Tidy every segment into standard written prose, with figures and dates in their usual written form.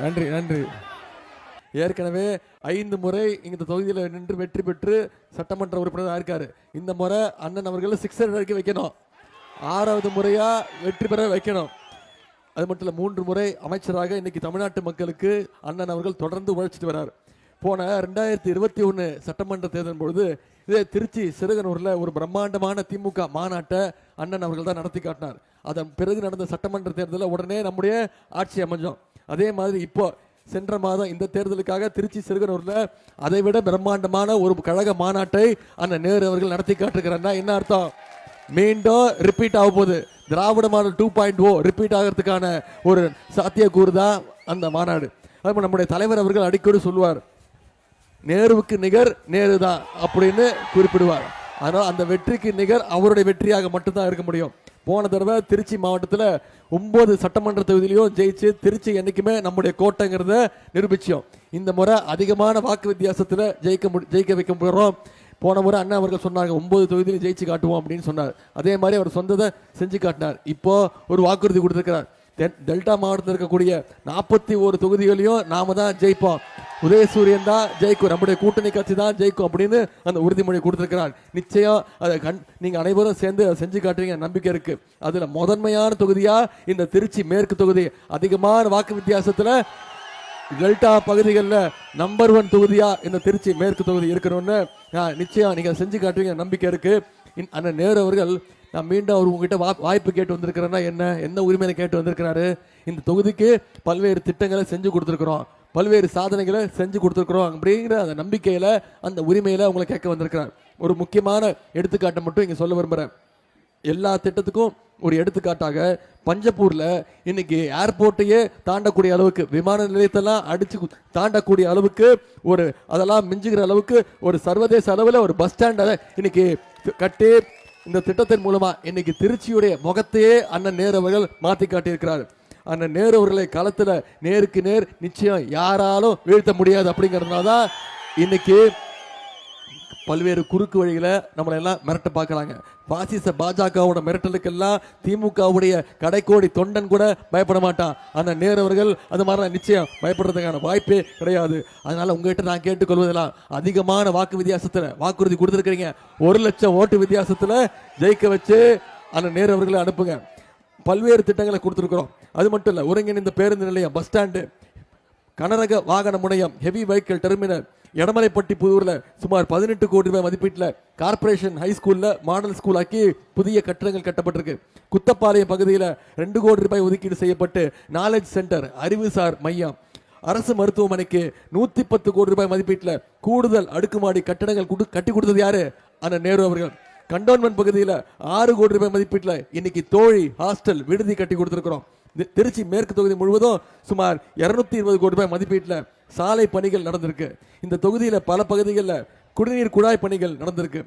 நன்றி நன்றி. ஏற்கனவே 5 முறை இந்த தொகுதியில் நின்று வெற்றி பெற்று சட்டமன்ற உறுப்பினராக இருக்காரு. இந்த முறை அண்ணன் அவர்கள் 600 வரைக்கும் வைக்கணும். 6வது முறையா வெற்றி பெற வைக்கணும். அது மட்டும் இல்லை, 3 முறை அமைச்சராக இன்னைக்கு தமிழ்நாட்டு மக்களுக்கு அண்ணன் அவர்கள் தொடர்ந்து உழைச்சிட்டு வர்றார். போன 2021 சட்டமன்ற தேர்தல் பொழுது இதே திருச்சி சிறுகனூரில் ஒரு பிரம்மாண்டமான திமுக மாநாட்டை அண்ணன் அவர்கள் தான் நடத்தி காட்டினார். அதன் பிறகு நடந்த சட்டமன்ற தேர்தலில் உடனே நம்முடைய ஆட்சி அமைஞ்சோம். அதே மாதிரி இப்போ சென்ற மாதம் இந்த தேர்தலுக்காக திருச்சி சிறுகனூரில் அதை விட பிரம்மாண்டமான ஒரு கழக மாநாட்டை அண்ணன் நேரு அவர்கள் நடத்தி காட்டுகிறார்னா என்ன அர்த்தம்? மீண்டும் ரிப்பீட் ஆக போகுது. திராவிட மாடல் 2.0 ரிப்பீட் ஆகிறதுக்கான ஒரு சாத்தியக்கூறு தான் அந்த மாநாடு. அது நம்முடைய தலைவர் அவர்கள் அடிக்கடி சொல்லுவார், நேருவுக்கு நிகர் நேரு தான் அப்படின்னு குறிப்பிடுவார். ஆனால் அந்த வெற்றிக்கு நிகர் அவருடைய வெற்றியாக மட்டும்தான் இருக்க முடியும். போன தடவை திருச்சி மாவட்டத்தில் 9 சட்டமன்ற தொகுதியிலையும் ஜெயிச்சு திருச்சி என்னைக்குமே நம்முடைய கோட்டைங்கிறத நிரூபிச்சோம். இந்த முறை அதிகமான வாக்கு வித்தியாசத்தில் ஜெயிக்க வைக்க போகிறோம். போன முறை அண்ணா அவர்கள் சொன்னாங்க 9 தொகுதியிலும் ஜெயிச்சு காட்டுவோம் அப்படின்னு சொன்னார். அதே மாதிரி அவர் சொந்ததை செஞ்சு காட்டினார். இப்போ ஒரு வாக்குறுதி கொடுத்திருக்கிறார். டெல்டா மாவட்டத்தில் இருக்கக்கூடிய 41 தொகுதிகளையும் நாம தான் ஜெயிப்போம், உதயசூரியன் தான் ஜெயிக்கும், நம்முடைய கூட்டணி கட்சி தான் ஜெயிக்கும் அப்படின்னு அந்த உறுதிமொழி கொடுத்திருக்கிறார். நிச்சயம் அதை நீங்க அனைவரும் சேர்ந்து செஞ்சு காட்டுவீங்க நம்பிக்கை இருக்கு. அதுல முதன்மையான தொகுதியா இந்த திருச்சி மேற்கு தொகுதி அதிகமான வாக்கு வித்தியாசத்துல டெல்டா பகுதிகளில் நம்பர் 1 தொகுதியா இந்த திருச்சி மேற்கு தொகுதி இருக்கணும்னு நிச்சயம் நீங்க செஞ்சு காட்டுவீங்க நம்பிக்கை இருக்கு. அண்ணன் நேரு அவர்கள் நான் மீண்டும் அவர் உங்ககிட்ட வாய்ப்பு கேட்டு வந்திருக்கிறேன்னா என்ன உரிமையை கேட்டு வந்திருக்கிறாரு? இந்த தொகுதிக்கு பல்வேறு திட்டங்களை செஞ்சு கொடுத்துருக்குறோம், பல்வேறு சாதனைகளை செஞ்சு கொடுத்துருக்குறோம் அப்படிங்கிற அந்த நம்பிக்கையில அந்த உரிமையில உங்களை கேட்க வந்திருக்கிறார். ஒரு முக்கியமான எடுத்துக்காட்டை மட்டும் இங்க சொல்ல விரும்புறேன். எல்லா திட்டத்துக்கும் ஒரு எடுத்துக்காட்டாக பஞ்சப்பூர்ல இன்னைக்கு ஏர்போர்ட்டையே தாண்டக்கூடிய அளவுக்கு, விமான நிலையத்தெல்லாம் அடிச்சு தாண்டக்கூடிய அளவுக்கு, ஒரு அதெல்லாம் மிஞ்சுகிற அளவுக்கு ஒரு சர்வதேச அளவில் ஒரு பஸ் ஸ்டாண்டை இன்னைக்கு கட்டி இந்த திட்டத்தின் மூலமா இன்னைக்கு திருச்சியுடைய முகத்தையே அண்ணன் நேரு அவர்கள் மாற்றி காட்டியிருக்கிறார். அண்ணன் நேரு அவர்களை களத்துல நேருக்கு நேர் நிச்சயம் யாராலும் வீழ்த்த முடியாது. அப்படிங்கிறதுனால தான் இன்னைக்கு பல்வேறு குறுக்கு வழிகளை நம்மளை எல்லாம் மிரட்ட பார்க்கறாங்க. பாசிச பாஜகவோட மிரட்டலுக்கெல்லாம் திமுகவுடைய கடைக்கோடி தொண்டன் கூட பயப்பட மாட்டான். அந்த நேரு அவர்கள் அது மாதிரி நிச்சயம் பயப்படுறதுக்கான வாய்ப்பே கிடையாது. அதனால உங்ககிட்ட நான் கேட்டுக்கொள்வதெல்லாம் அதிகமான வாக்கு வித்தியாசத்துல வாக்குறுதி கொடுத்துருக்கீங்க. 1 லட்சம் ஓட்டு வித்தியாசத்துல ஜெயிக்க வச்சு அந்த நேரு அவர்களை அனுப்புங்க. பல்வேறு திட்டங்களை கொடுத்துருக்கிறோம். அது மட்டும் இல்ல, ஒருங்கிணைந்த பேருந்து நிலையம், பஸ் ஸ்டாண்டு, கனரக வாகன முனையம், ஹெவி வெஹிக்கிள் டெர்மினல், எடமலைப்பட்டி புதூர்ல சுமார் 18 கோடி ரூபாய் மதிப்பீட்டில் கார்பரேஷன் ஹை ஸ்கூல்ல மாடல் ஸ்கூல் ஆக்கி புதிய கட்டடங்கள் கட்டப்பட்டிருக்கு. குத்தப்பாளையம் பகுதியில் 2 கோடி ரூபாய் ஒதுக்கீடு செய்யப்பட்டு நாலேஜ் சென்டர், அறிவுசார் மையம், அரசு மருத்துவமனைக்கு 110 கோடி ரூபாய் மதிப்பீட்டில் கூடுதல் அடுக்குமாடி கட்டடங்கள் கட்டி கொடுத்தது யாரு? அந்த நேரு அவர்கள். கண்டோன்மெண்ட் பகுதியில் 6 கோடி ரூபாய் மதிப்பீட்டில் இன்னைக்கு தோழி ஹாஸ்டல் விடுதி கட்டி கொடுத்திருக்கிறோம். திருச்சி மேற்கு தொகுதி முழுவதும் சுமார் 220 கோடி ரூபாய் மதிப்பீட்டில் சாலை பணிகள் நடந்திருக்கு. இந்த தொகுதியில் பல பகுதிகளில் குடிநீர் குழாய் பணிகள் நடந்திருக்கு.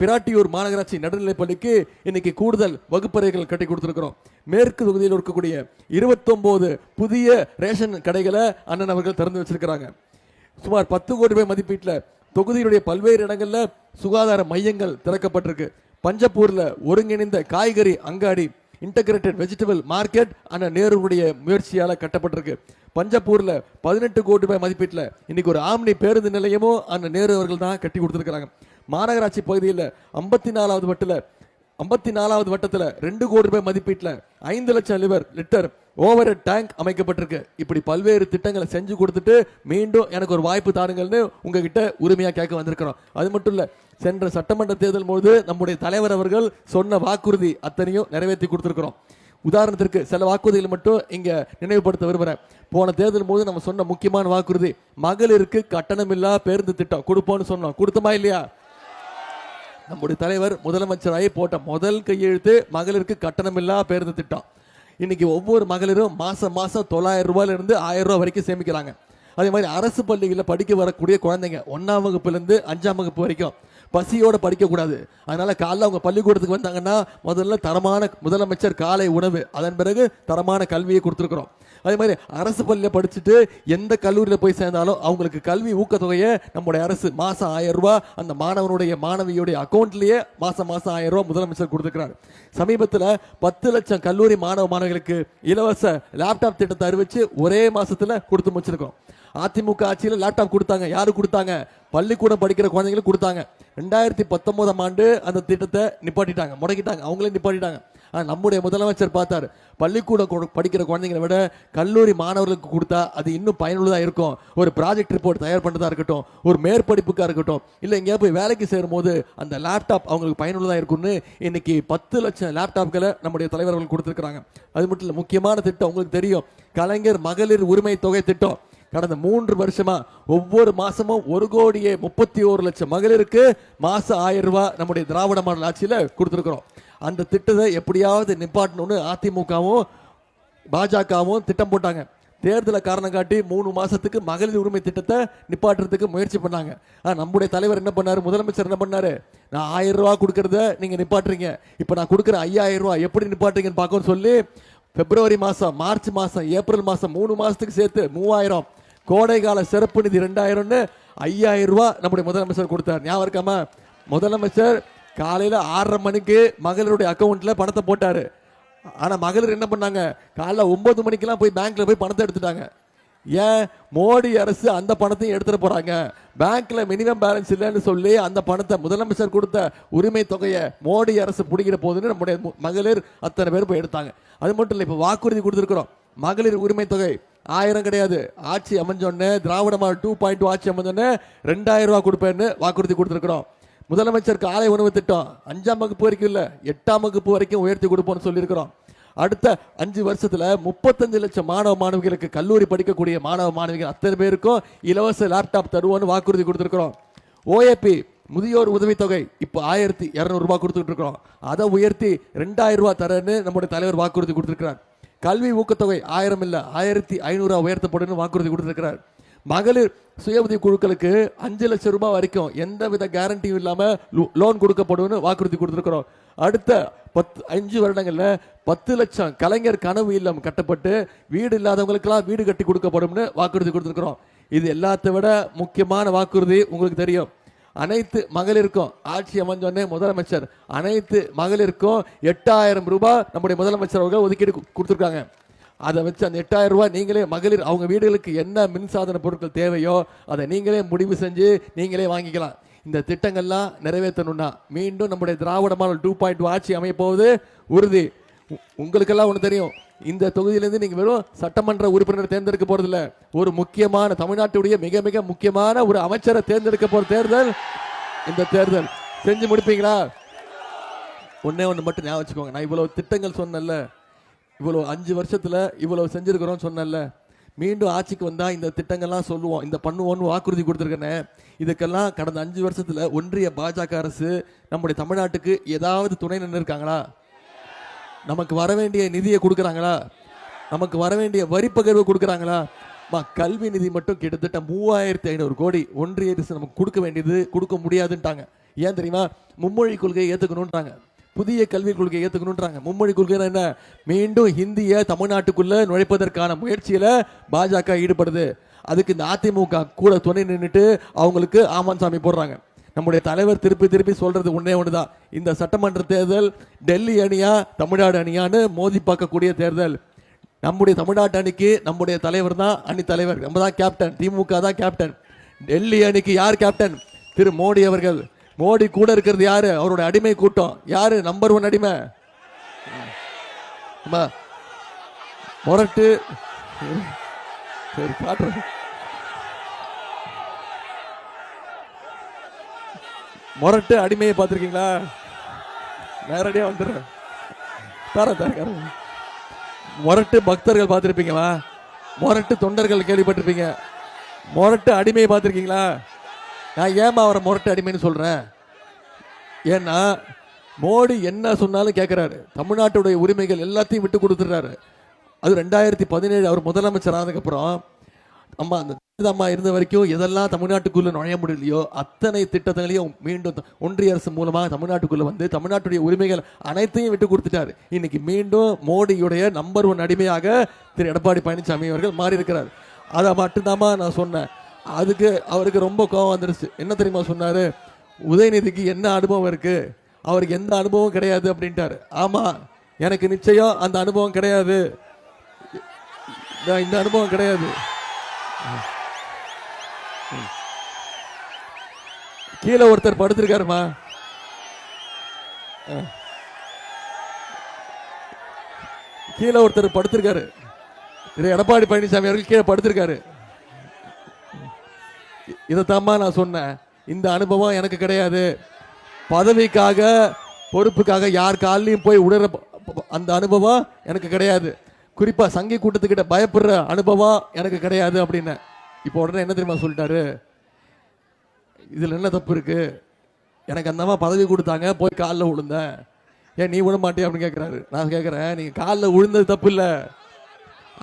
பிராட்டியூர் மாநகராட்சி நடுநிலைப் பள்ளிக்கு இன்னைக்கு கூடுதல் வகுப்பறைகள் கட்டி கொடுத்திருக்கிறோம். மேற்கு தொகுதியில் இருக்கக்கூடிய 29 புதிய ரேஷன் கடைகளை அண்ணன் அவர்கள் திறந்து வச்சிருக்கிறாங்க. சுமார் 10 கோடி ரூபாய் மதிப்பீட்டில் தொகுதியுடைய பல்வேறு இடங்கள்ல சுகாதார மையங்கள் திறக்கப்பட்டிருக்கு. பஞ்சப்பூர்ல ஒருங்கிணைந்த காய்கறி அங்காடி, இன்டகிரேட்டட் வெஜிடபிள் மார்க்கெட் அண்ணன் நேருடைய முயற்சியால கட்டப்பட்டிருக்கு. பஞ்சப்பூர்ல 18 கோடி ரூபாய் மதிப்பீட்டில் இன்னைக்கு ஒரு ஆம்னி பேருந்து நிலையமும் அண்ணன் நேரு அவர்கள் தான் கட்டி கொடுத்திருக்கிறாங்க. மாநகராட்சி பகுதியில் 54வது வட்டத்தில் 2 கோடி ரூபாய் மதிப்பீட்டில் 5 லட்சம் லிட்டர் ஓவர் டேங்க் அமைக்கப்பட்டிருக்கு. இப்படி பல்வேறு திட்டங்களை செஞ்சு கொடுத்துட்டு மீண்டும் எனக்கு ஒரு வாய்ப்பு தாருங்கள்னு உங்ககிட்ட உரிமையா கேட்க வந்திருக்கிறோம். அது மட்டும் இல்ல, சென்ற சட்டமன்ற தேர்தல் போது நம்முடைய தலைவர் அவர்கள் சொன்ன வாக்குறுதி அத்தனையும் நிறைவேற்றி கொடுத்திருக்கிறோம். உதாரணத்திற்கு சில வாக்குறுதிகள் மட்டும் இங்க நினைவுபடுத்த விரும்புறேன். போன தேர்தல் போது நம்ம சொன்ன முக்கியமான வாக்குறுதி, மகளிருக்கு கட்டணமில்லா பேருந்து திட்டம் கொடுப்போம்னு சொன்னோம். கொடுத்தமா இல்லையா? நம்முடைய தலைவர் முதலமைச்சராகி போட்ட முதல் கையெழுத்து மகளிருக்கு கட்டணமில்லா பேருந்து திட்டம். இன்னைக்கு ஒவ்வொரு மகளிரும் மாசம் 900 ரூபாயில இருந்து 1000 ரூபாய் வரைக்கும் சேமிக்கிறாங்க. அதே மாதிரி அரசு பள்ளிகளில் படிக்க வரக்கூடிய குழந்தைங்க 1ஆம் வகுப்புலேருந்து 5ஆம் வகுப்பு வரைக்கும் பசியோட படிக்கக்கூடாது. அதனால காலைல அவங்க பள்ளிக்கூடத்துக்கு வந்தாங்கன்னா முதல்ல தரமான முதலமைச்சர் காலை உணவு, அதன் பிறகு தரமான கல்வியை கொடுத்துருக்குறோம். அதே மாதிரி அரசு பள்ளியில் படிச்சுட்டு எந்த கல்லூரியில் போய் சேர்ந்தாலும் அவங்களுக்கு கல்வி ஊக்கத்தொகையை நம்முடைய அரசு மாசம் 1000 ரூபாய் அந்த மாணவியுடைய அக்கௌண்ட்லயே மாசம் 1000 ரூபாய் முதலமைச்சர் கொடுத்துக்கிறார். சமீபத்தில் 10 லட்சம் கல்லூரி மாணவர்களுக்கு இலவச லேப்டாப் திட்டத்தை அறிவிச்சு ஒரே மாசத்துல கொடுத்து முடிச்சிருக்கோம். அதிமுக ஆட்சியில் லேப்டாப் கொடுத்தாங்க. யாரு கொடுத்தாங்க? பள்ளிக்கூடம் படிக்கிற குழந்தைங்களுக்கு கொடுத்தாங்க. 2019ஆம் ஆண்டு அந்த திட்டத்தை நிப்பாட்டிட்டாங்க, முடக்கிட்டாங்க, அவங்களே நிப்பாட்டிட்டாங்க. நம்முடைய முதலமைச்சர் பார்த்தாரு, பள்ளிக்கூடம் படிக்கிற குழந்தைங்களை விட கல்லூரி மாணவர்களுக்கு கொடுத்தா அது இன்னும் பயனுள்ளதாக இருக்கும். ஒரு ப்ராஜெக்ட் ரிப்போர்ட் தயார் பண்ணுறதா இருக்கட்டும், ஒரு மேற்படிப்புக்காக இருக்கட்டும், இல்லை எங்கேயா போய் வேலைக்கு சேரும் போது அந்த லேப்டாப் அவங்களுக்கு பயனுள்ளதாக இருக்கும்னு இன்னைக்கு 10 லட்சம் லேப்டாப்களை நம்முடைய தலைவர்கள் கொடுத்துருக்காங்க. அது மட்டும் இல்லை, முக்கியமான திட்டம் உங்களுக்கு தெரியும், கலைஞர் மகளிர் உரிமை தொகை திட்டம். கடந்த 3 வருஷமா ஒவ்வொரு மாசமும் 1,31,00,000 மகளிருக்கு மாசம் 1000 ரூபாய் நம்முடைய திராவிட மாடல் ஆட்சியில கொடுத்திருக்கிறோம். அந்த திட்டத்தை எப்படியாவது நிப்பாட்டணும்னு அதிமுகவும் பாஜகவும் திட்டம் போட்டாங்க. தேர்தலை காரணம் காட்டி 3 மாசத்துக்கு மகளிர் உரிமை திட்டத்தை நிப்பாட்டுறதுக்கு முயற்சி பண்ணாங்க. நம்முடைய தலைவர் என்ன பண்ணாரு, முதலமைச்சர் என்ன பண்ணாரு, நான் 1000 ரூபாய் கொடுக்கறத நீங்க நிப்பாட்டுறீங்க, இப்ப நான் கொடுக்குற 5000 ரூபாய் எப்படி நிப்பாட்டுறீங்கன்னு பார்க்கணும்னு சொல்லி பிப்ரவரி மாசம், மார்ச் மாசம், ஏப்ரல் மாசம் 3 மாசத்துக்கு சேர்த்து 3000, கோடைகால சிறப்பு நிதி 2000ன்னு 5000 ரூபாய் நம்முடைய முதலமைச்சர் கொடுத்தார். ஞாபகம் இருக்காமா? முதலமைச்சர் காலையில 6:30 மணிக்கு மகளிருடைய அக்கௌண்ட்ல பணத்தை போட்டாரு. ஆனா மகளிர் என்ன பண்ணாங்க, காலைல 9 மணிக்கெல்லாம் போய் பேங்க்ல போய் பணத்தை எடுத்துட்டாங்க. ஏன்? மோடி அரசு அந்த பணத்தையும் எடுத்துட்டு போறாங்க. பேங்க்ல மினிமம் பேலன்ஸ் இல்லைன்னு சொல்லி அந்த பணத்தை, முதலமைச்சர் கொடுத்த உரிமை தொகையை மோடி அரசு பிடிக்கிற போதுன்னு நம்முடைய மகளிர் அத்தனை பேர் போய் எடுத்தாங்க. அது மட்டும் இல்லை, இப்ப வாக்குறுதி கொடுத்திருக்கிறோம், மகளிர் உரிமை தொகை 1000 கிடையாது, ஆட்சி அமைஞ்சோன்னு திராவிட மாடல் 2.2 ஆட்சி அமைஞ்சோன்னு 2000 ரூபாய் கொடுப்பேன்னு வாக்குறுதி கொடுத்திருக்கிறோம். முதலமைச்சர் காலை உணவு திட்டம் 5ஆம் வகுப்பு வரைக்கும் இல்ல 8ஆம் வகுப்பு வரைக்கும் உயர்த்தி கொடுப்போம்னு சொல்லியிருக்கிறோம். அடுத்த 5 வருஷத்துல 35 லட்சம் மாணவ மாணவிகளுக்கு, கல்லூரி படிக்கக்கூடிய மாணவ மாணவிகள் அத்தனை பேருக்கும் இலவச லேப்டாப் தருவோம்னு வாக்குறுதி கொடுத்திருக்கிறோம். ஓஏபி முதியோர் உதவித்தொகை இப்போ 1200 ரூபாய் கொடுத்துட்டு இருக்கிறோம், அதை உயர்த்தி 2000 ரூபாய் தரேன்னு நம்முடைய தலைவர் வாக்குறுதி கொடுத்திருக்கிறார். கல்வி ஊக்கத்தொகை 1000 இல்ல 1500 உயர்த்தப்படும் வாக்குறுதி கொடுத்திருக்கிறார். மகளிர் சுய உதவி குழுக்களுக்கு 5 லட்சம் ரூபாய் வரைக்கும் எந்த வித கேரண்டியும் இல்லாம லோன் கொடுக்கப்படும் வாக்குறுதி கொடுத்திருக்கிறோம். அடுத்த 5 வருடங்கள்ல 10 லட்சம் கலைஞர் கனவு இல்லம் கட்டப்பட்டு வீடு இல்லாதவங்களுக்கெல்லாம் வீடு கட்டி கொடுக்கப்படும் வாக்குறுதி கொடுத்திருக்கிறோம். இது எல்லாத்தை விட முக்கியமான வாக்குறுதி உங்களுக்கு தெரியும், அனைத்து மகளிருக்கும் ஆட்சி அமைஞ்சோடனே முதலமைச்சர் அனைத்து மகளிருக்கும் 8000 ரூபாய் நம்முடைய முதலமைச்சர் அவர்கள் ஒதுக்கீடு கொடுத்துருக்காங்க. அதை வச்சு அந்த 8000 ரூபாய் நீங்களே மகளிர் அவங்க வீடுகளுக்கு என்ன மின்சாதன பொருட்கள் தேவையோ அதை நீங்களே முடிவு செஞ்சு நீங்களே வாங்கிக்கலாம். இந்த திட்டங்கள்லாம் நிறைவேற்றணும்னா மீண்டும் நம்முடைய திராவிட மாடல் 2.2 ஆட்சி அமைப்போவது உறுதி. உங்களுக்கெல்லாம் ஒன்று தெரியும், இந்த தொகுதியிலிருந்து நீங்க வெறும் சட்டமன்ற உறுப்பினர் தேர்ந்தெடுக்க போறதில்ல, ஒரு முக்கியமான தமிழ்நாட்டுடைய மிக மிக முக்கியமான ஒரு அமைச்சரை தேர்ந்தெடுக்க போற தேர்தல் இந்த தேர்தல். செஞ்சு முடிப்பீங்களா? ஒன்னே ஒன்று மட்டும் ஞாபகம் வச்சுக்கோங்க, நான் இவ்வளவு திட்டங்கள் சொன்னேன்ல, இவ்வளவு 5 வருஷத்துல இவ்வளவு செஞ்சிருக்கிறோம் சொன்னேன்ல, மீண்டும் ஆட்சிக்கு வந்தா இந்த திட்டங்கள்லாம் சொல்லுவோம், இந்த பண்ணுவோம்னு வாக்குறுதி கொடுத்துருக்கேன். இதுக்கெல்லாம் கடந்த 5 வருஷத்துல ஒன்றிய பாஜக அரசு நம்முடைய தமிழ்நாட்டுக்கு ஏதாவது துணை நின்று இருக்காங்களா? நமக்கு வர வேண்டிய நிதியை கொடுக்குறாங்களா? நமக்கு வர வேண்டிய வரி பகிர்வு கொடுக்குறாங்களா? கல்வி நிதி மட்டும் கிட்டத்தட்ட 3500 கோடி ஒன்றிய அரசு நமக்கு கொடுக்க வேண்டியது கொடுக்க முடியாதுன்ட்டாங்க. ஏன் தெரியுமா? மும்மொழி கொள்கையை ஏற்றுக்கணுன்றாங்க, புதிய கல்விக் கொள்கையை ஏற்றுக்கணுன்றாங்க. மும்மொழி கொள்கை என்ன? மீண்டும் ஹிந்தியை தமிழ்நாட்டுக்குள்ள நுழைப்பதற்கான முயற்சியில பாஜக ஈடுபடுது. அதுக்கு இந்த அதிமுக கூட துணை நின்றுட்டு அவங்களுக்கு ஆமான் சாமி போடுறாங்க. நம்முடைய தலைவர் திருப்பி திருப்பி சொல்றது ஒன்னே ஒண்ணுதான், இந்த சட்டமன்ற தேர்தல் டெல்லி அணியா தமிழ்நாடு அணியான்னு மோதி பார்க்கக்கூடிய தேர்தல். நம்முடைய தமிழ்நாட்டு அணிக்கு நம்முடைய தலைவர் தான் அணி தலைவர், நம்ம தான் கேப்டன், திமுக தான் கேப்டன். டெல்லி அணிக்கு யார் கேப்டன்? திரு மோடி அவர்கள். மோடி கூட இருக்கிறது யாரு? அவருடைய அடிமை கூட்டம். யாரு நம்பர் 1 அடிமை? முரட்டு. சரி காட்டுறேன், முரட்டு அடிமையை பார்த்துருக்கீங்களா? நேரடியா வந்துடுறேன், தரேன். முரட்டு பக்தர்கள் பார்த்துருப்பீங்களா? முரட்டு தொண்டர்கள் கேள்விப்பட்டிருப்பீங்க, முரட்டு அடிமையை பார்த்துருக்கீங்களா? நான் ஏமா அவரை முரட்டு அடிமைன்னு சொல்றேன்? ஏன்னா மோடி என்ன சொன்னாலும் கேட்கிறாரு, தமிழ்நாட்டுடைய உரிமைகள் எல்லாத்தையும் விட்டு கொடுத்துறாரு. அது 2017 அவர் முதலமைச்சர் ஆனதுக்கு அப்புறம் நம்ம அந்த அம்மா இருந்த வரைக்கும் எதெல்லாம் தமிழ்நாட்டுக்குள்ள நுழைய முடியலையோ அத்தனை திட்டங்களையும் மீண்டும் ஒன்றிய அரசு மூலமாக தமிழ்நாட்டுக்குள்ள வந்து தமிழ்நாட்டுடைய உரிமைகள் அனைத்தையும் விட்டு கொடுத்துட்டாரு. இன்னைக்கு மீண்டும் மோடியுடைய நம்பர் 1 அடிமையாக திரு எடப்பாடி பழனிசாமி அவர்கள் மாறி இருக்கிறார். அதை மட்டும்தாம்மா நான் சொன்னேன். அதுக்கு அவருக்கு ரொம்ப கோபம் வந்துருச்சு. என்ன தெரியுமா சொன்னாரு? உதயநிதிக்கு என்ன அனுபவம் இருக்கு, அவருக்கு எந்த அனுபவம் கிடையாது அப்படின்ட்டாரு. ஆமா, எனக்கு நிச்சயம் அந்த அனுபவம் கிடையாது, இந்த அனுபவம் கிடையாது. கீழே ஒருத்தர் படுத்திருக்காருமா, கீழே ஒருத்தர் படுத்திருக்காரு. எடப்பாடி பழனிசாமி அவர்கள் கீழே படுத்திருக்காரு. இதைத்தாம்மா நான் சொன்னேன், இந்த அனுபவம் எனக்கு கிடையாது. பதவிக்காக பொறுப்புக்காக யார் காலையும் போய் உடற அந்த அனுபவம் எனக்கு கிடையாது. குறிப்பா சங்கி கூட்டத்துக்கிட்ட பயப்படுற அனுபவம் எனக்கு கிடையாது அப்படின்னு. இப்போ உடனே என்ன தெரியுமா சொல்லிட்டாரு? இதுல என்ன தப்பு இருக்கு, எனக்கு அந்த அம்மா பதவி கொடுத்தாங்க, போய் காலில் விழுந்தேன், ஏன் நீ விட மாட்டியா அப்படின்னு கேட்கிறாரு. நான் கேட்கிறேன், நீங்க காலில் விழுந்தது தப்பு இல்லை,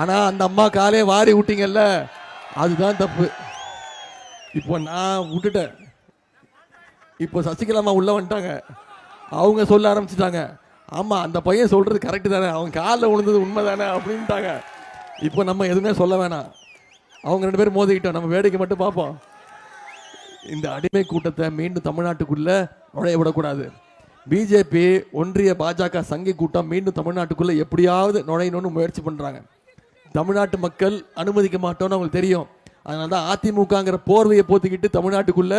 ஆனா அந்த அம்மா காலே வாரி விட்டீங்கல்ல, அதுதான் தப்பு. இப்போ நான் விட்டுட்டேன். இப்போ சசிகலாமா உள்ள வந்துட்டாங்க, அவங்க சொல்ல ஆரம்பிச்சுட்டாங்க, ஆமா அந்த பையன் சொல்றது கரெக்டு தானே, அவங்க காலில் விழுந்தது உண்மை தானே அப்படின்ட்டாங்க. இப்போ நம்ம எதுவுமே சொல்ல வேணாம், அவங்க 2 பேரும் மோதிக்கிட்டோம், நம்ம வேடிக்கை மட்டும் பார்ப்போம். இந்த அடிமை கூட்டத்தை மீண்டும் தமிழ்நாட்டுக்குள்ள நுழைய விடக்கூடாது. பிஜேபி ஒன்றிய பாஜக சங்கி கூட்டம் மீண்டும் தமிழ்நாட்டுக்குள்ள எப்படியாவது நுழையணும்னு முயற்சி பண்றாங்க. தமிழ்நாட்டு மக்கள் அனுமதிக்க மாட்டோம்னு அவங்களுக்கு தெரியும். அதனால தான் அதிமுகங்கிற போர்வையை போத்திக்கிட்டு தமிழ்நாட்டுக்குள்ள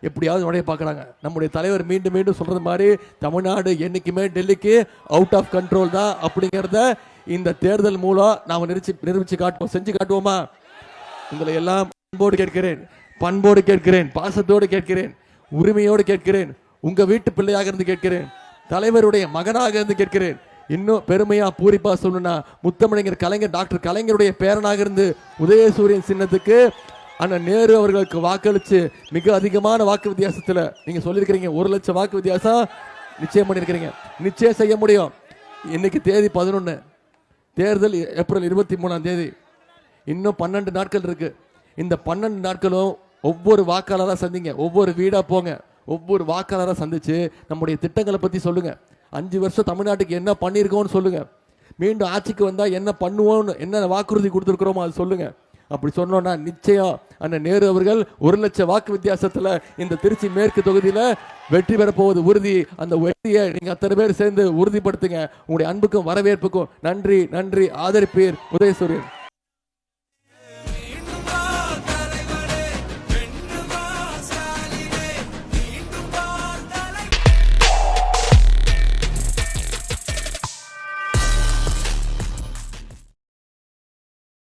எப்படியாவது நுழைய பார்க்குறாங்க. நம்முடைய தலைவர் மீண்டும் மீண்டும் சொல்றது மாதிரி தமிழ்நாடு என்னைக்குமே டெல்லிக்கு அவுட் ஆஃப் கண்ட்ரோல் தான் அப்படிங்கிறத இந்த தேர்தல் மூலம் நாம் நிரூபிச்சு காட்டுவோம். செஞ்சு காட்டுவோமா? உங்களை எல்லாம் பண்போடு கேட்கிறேன், பாசத்தோடு கேட்கிறேன், உரிமையோடு கேட்கிறேன், உங்க வீட்டு பிள்ளையாக இருந்து கேட்கிறேன், தலைவருடைய மகனாக இருந்து கேட்கிறேன். இன்னும் பெருமையா பூரிப்பா சொல்லணும்னா முத்தமிழர் கலைஞர் டாக்டர் கலைஞருடைய பேரனாக இருந்து உதயசூரியன் சின்னத்துக்கு அண்ணன் நேரு அவர்களுக்கு வாக்களிச்சு மிக அதிகமான வாக்கு வித்தியாசத்துல நீங்க சொல்லியிருக்கிறீங்க. 1 லட்சம் வாக்கு வித்தியாசம் நிச்சயம் பண்ணியிருக்கிறீங்க. நிச்சயம் செய்ய முடியும். இன்னைக்கு தேதி 11, தேர்தல் ஏப்ரல் 23ஆம் தேதி. இன்னும் 12 நாட்கள் இருக்கு. இந்த 12 நாட்களும் ஒவ்வொரு வாக்காளராக சந்திங்க, ஒவ்வொரு வீடா போங்க, ஒவ்வொரு வாக்காளராக சந்திச்சு நம்முடைய திட்டங்களை பத்தி சொல்லுங்க. 5 வருஷம் தமிழ்நாட்டுக்கு என்ன பண்ணியிருக்கோம்னு சொல்லுங்க. மீண்டும் ஆட்சிக்கு வந்தா என்ன பண்ணுவோம்னு, என்ன வாக்குறுதி கொடுத்துருக்கிறோமோ அது சொல்லுங்க. அப்படி சொன்னோம்னா நிச்சயம் அண்ணன் நேரு அவர்கள் 1 லட்சம் வாக்கு வித்தியாசத்துல இந்த திருச்சி மேற்கு தொகுதியில வெற்றி பெற போவது உறுதி. அந்த வெற்றியை நீங்க அத்தனை பேர் சேர்ந்து உறுதிப்படுத்துங்க. உங்களுடைய அன்புக்கும் வரவேற்புக்கும் நன்றி. ஆதரிப்பீர் உதயசூரியன்.